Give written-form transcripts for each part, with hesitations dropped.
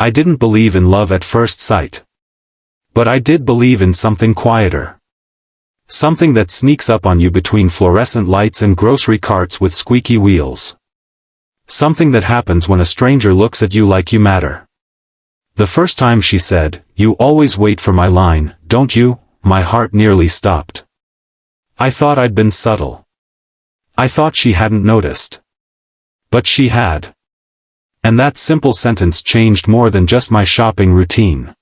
I didn't believe in love at first sight. But I did believe in something quieter. Something that sneaks up on you between fluorescent lights and grocery carts with squeaky wheels. Something that happens when a stranger looks at you like you matter. The first time she said, "You always wait for my line, don't you?" my heart nearly stopped. I thought I'd been subtle. I thought she hadn't noticed. But she had. And that simple sentence changed more than just my shopping routine.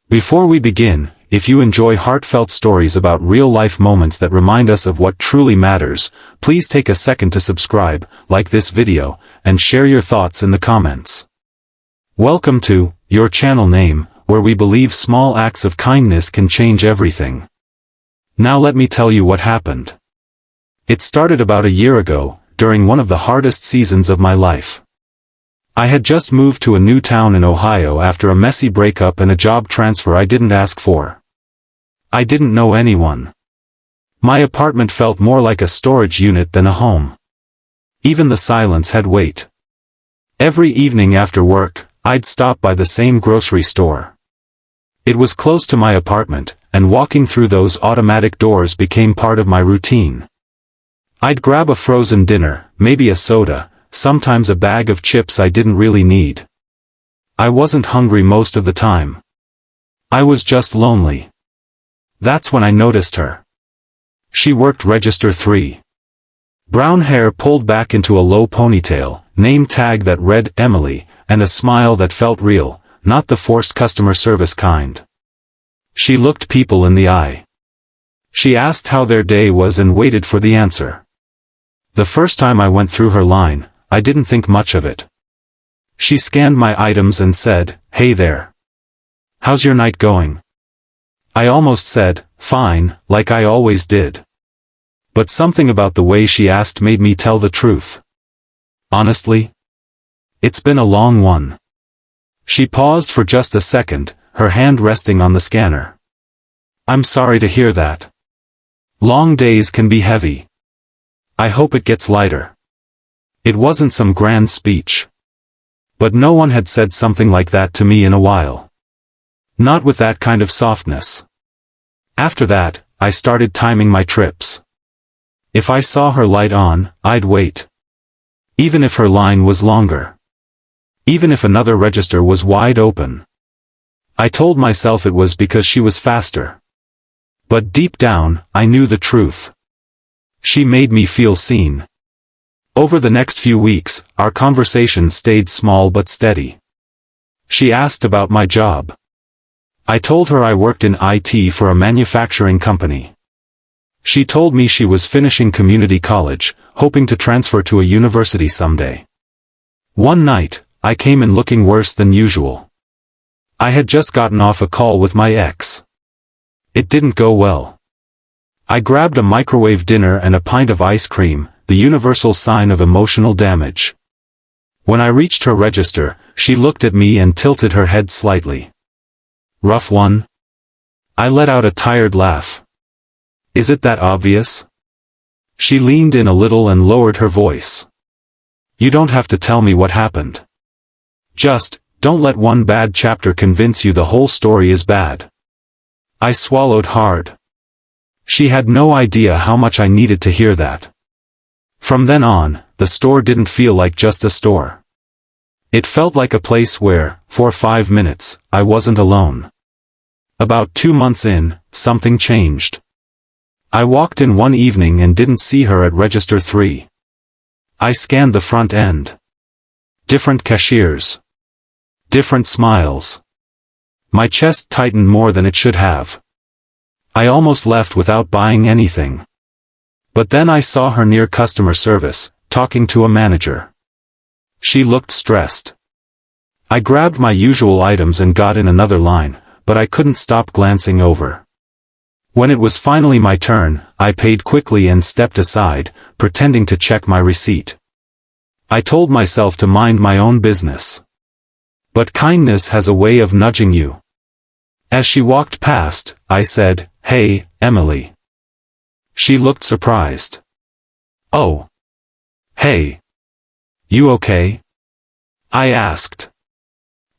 Before we begin, if you enjoy heartfelt stories about real-life moments that remind us of what truly matters, please take a second to subscribe, like this video, and share your thoughts in the comments. Welcome to Your Channel Name, where we believe small acts of kindness can change everything. Now let me tell you what happened. It started about a year ago, during one of the hardest seasons of my life. I had just moved to a new town in Ohio after a messy breakup and a job transfer I didn't ask for. I didn't know anyone. My apartment felt more like a storage unit than a home. Even the silence had weight. Every evening after work, I'd stop by the same grocery store. It was close to my apartment, and walking through those automatic doors became part of my routine. I'd grab a frozen dinner, maybe a soda, sometimes a bag of chips I didn't really need. I wasn't hungry most of the time. I was just lonely. That's when I noticed her. She worked register 3. Brown hair pulled back into a low ponytail, name tag that read Emily, and a smile that felt real, not the forced customer service kind. She looked people in the eye. She asked how their day was and waited for the answer. The first time I went through her line, I didn't think much of it. She scanned my items and said, "Hey there. How's your night going?" I almost said, "Fine," like I always did. But something about the way she asked made me tell the truth. Honestly? It's been a long one. She paused for just a second, her hand resting on the scanner. "I'm sorry to hear that. Long days can be heavy. I hope it gets lighter." It wasn't some grand speech. But no one had said something like that to me in a while. Not with that kind of softness. After that, I started timing my trips. If I saw her light on, I'd wait. Even if her line was longer. Even if another register was wide open. I told myself it was because she was faster. But deep down, I knew the truth. She made me feel seen. Over the next few weeks, our conversation stayed small but steady. She asked about my job. I told her I worked in IT for a manufacturing company. She told me she was finishing community college, hoping to transfer to a university someday. One night, I came in looking worse than usual. I had just gotten off a call with my ex. It didn't go well. I grabbed a microwave dinner and a pint of ice cream, the universal sign of emotional damage. When I reached her register, she looked at me and tilted her head slightly. "Rough one?" I let out a tired laugh. "Is it that obvious?" She leaned in a little and lowered her voice. "You don't have to tell me what happened. Just, don't let one bad chapter convince you the whole story is bad." I swallowed hard. She had no idea how much I needed to hear that. From then on, the store didn't feel like just a store. It felt like a place where, for 5 minutes, I wasn't alone. About 2 months in, something changed. I walked in one evening and didn't see her at register 3. I scanned the front end. Different cashiers. Different smiles. My chest tightened more than it should have. I almost left without buying anything. But then I saw her near customer service, talking to a manager. She looked stressed. I grabbed my usual items and got in another line, but I couldn't stop glancing over. When it was finally my turn, I paid quickly and stepped aside, pretending to check my receipt. I told myself to mind my own business. But kindness has a way of nudging you. As she walked past, I said, "Hey, Emily." She looked surprised. "Oh. Hey. You okay?" I asked.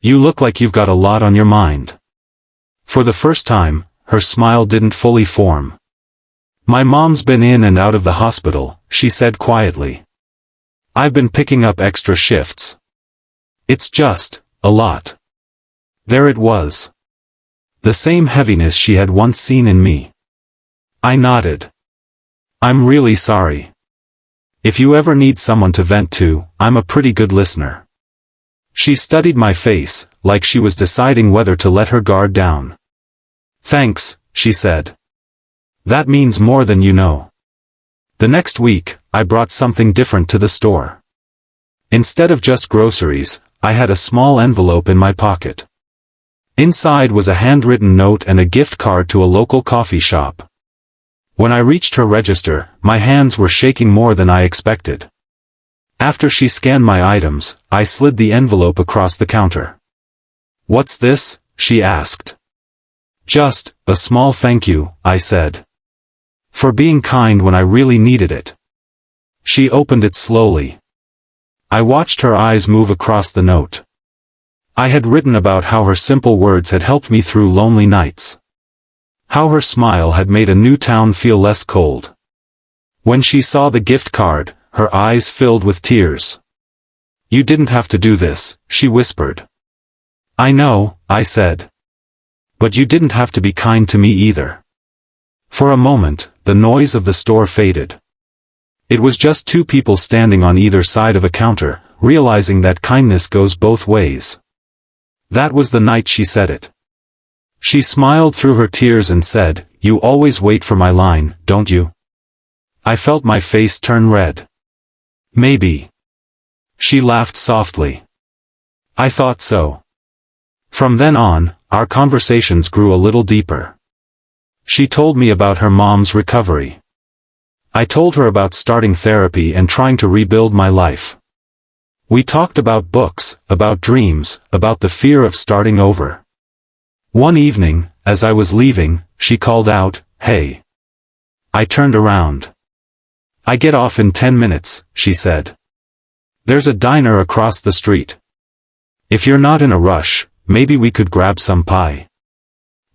You look like you've got a lot on your mind. For the first time, her smile didn't fully form. My mom's been in and out of the hospital, she said quietly. I've been picking up extra shifts. It's just a lot. There it was. The same heaviness she had once seen in me. I nodded. I'm really sorry. If you ever need someone to vent to, I'm a pretty good listener. She studied my face, like she was deciding whether to let her guard down. Thanks, she said. That means more than you know. The next week, I brought something different to the store. Instead of just groceries, I had a small envelope in my pocket. Inside was a handwritten note and a gift card to a local coffee shop. When I reached her register, my hands were shaking more than I expected. After she scanned my items, I slid the envelope across the counter. What's this? She asked. Just a small thank you, I said. For being kind when I really needed it. She opened it slowly. I watched her eyes move across the note. I had written about how her simple words had helped me through lonely nights. How her smile had made a new town feel less cold. When she saw the gift card, her eyes filled with tears. You didn't have to do this, she whispered. I know, I said. But you didn't have to be kind to me either. For a moment, the noise of the store faded. It was just two people standing on either side of a counter, realizing that kindness goes both ways. That was the night she said it. She smiled through her tears and said, You always wait for my line, don't you? I felt my face turn red. Maybe. She laughed softly. I thought so. From then on, our conversations grew a little deeper. She told me about her mom's recovery. I told her about starting therapy and trying to rebuild my life. We talked about books, about dreams, about the fear of starting over. One evening, as I was leaving, she called out, Hey. I turned around. I get off in 10 minutes, she said. There's a diner across the street. If you're not in a rush, maybe we could grab some pie.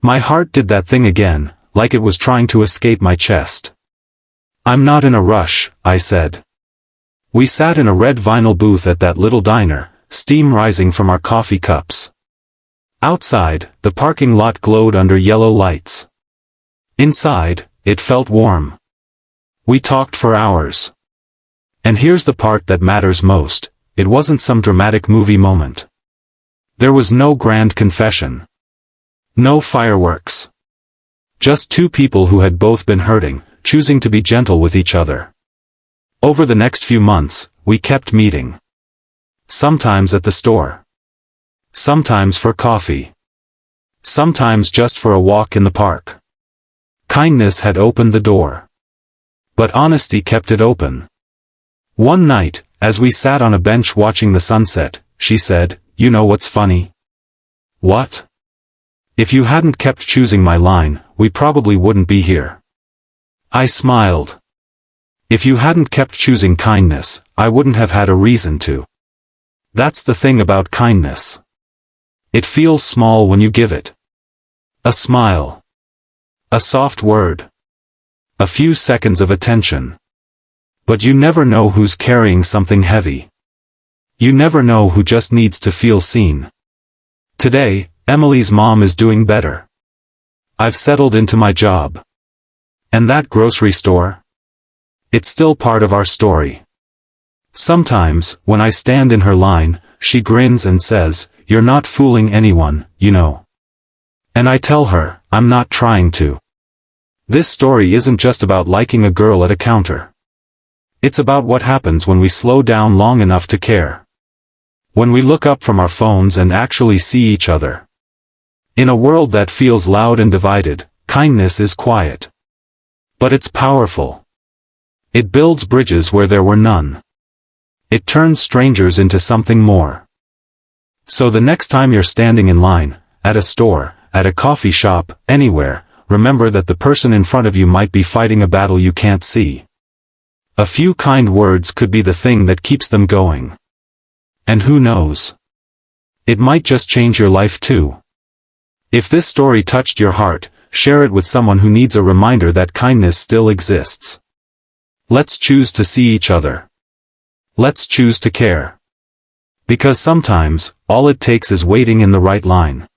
My heart did that thing again, like it was trying to escape my chest. I'm not in a rush, I said. We sat in a red vinyl booth at that little diner, steam rising from our coffee cups. Outside, the parking lot glowed under yellow lights. Inside, it felt warm. We talked for hours. And here's the part that matters most, it wasn't some dramatic movie moment. There was no grand confession. No fireworks. Just two people who had both been hurting, choosing to be gentle with each other. Over the next few months, we kept meeting. Sometimes at the store. Sometimes for coffee. Sometimes just for a walk in the park. Kindness had opened the door. But honesty kept it open. One night, as we sat on a bench watching the sunset, she said, You know what's funny? What? If you hadn't kept choosing my line, we probably wouldn't be here. I smiled. If you hadn't kept choosing kindness, I wouldn't have had a reason to. That's the thing about kindness. It feels small when you give it. A smile. A soft word. A few seconds of attention. But you never know who's carrying something heavy. You never know who just needs to feel seen. Today, Emily's mom is doing better. I've settled into my job. And that grocery store? It's still part of our story. Sometimes, when I stand in her line, she grins and says, You're not fooling anyone, you know. And I tell her, I'm not trying to. This story isn't just about liking a girl at a counter. It's about what happens when we slow down long enough to care. When we look up from our phones and actually see each other. In a world that feels loud and divided, kindness is quiet. But it's powerful. It builds bridges where there were none. It turns strangers into something more. So the next time you're standing in line, at a store, at a coffee shop, anywhere, remember that the person in front of you might be fighting a battle you can't see. A few kind words could be the thing that keeps them going. And who knows? It might just change your life too. If this story touched your heart, share it with someone who needs a reminder that kindness still exists. Let's choose to see each other. Let's choose to care. Because sometimes, all it takes is waiting in the right line.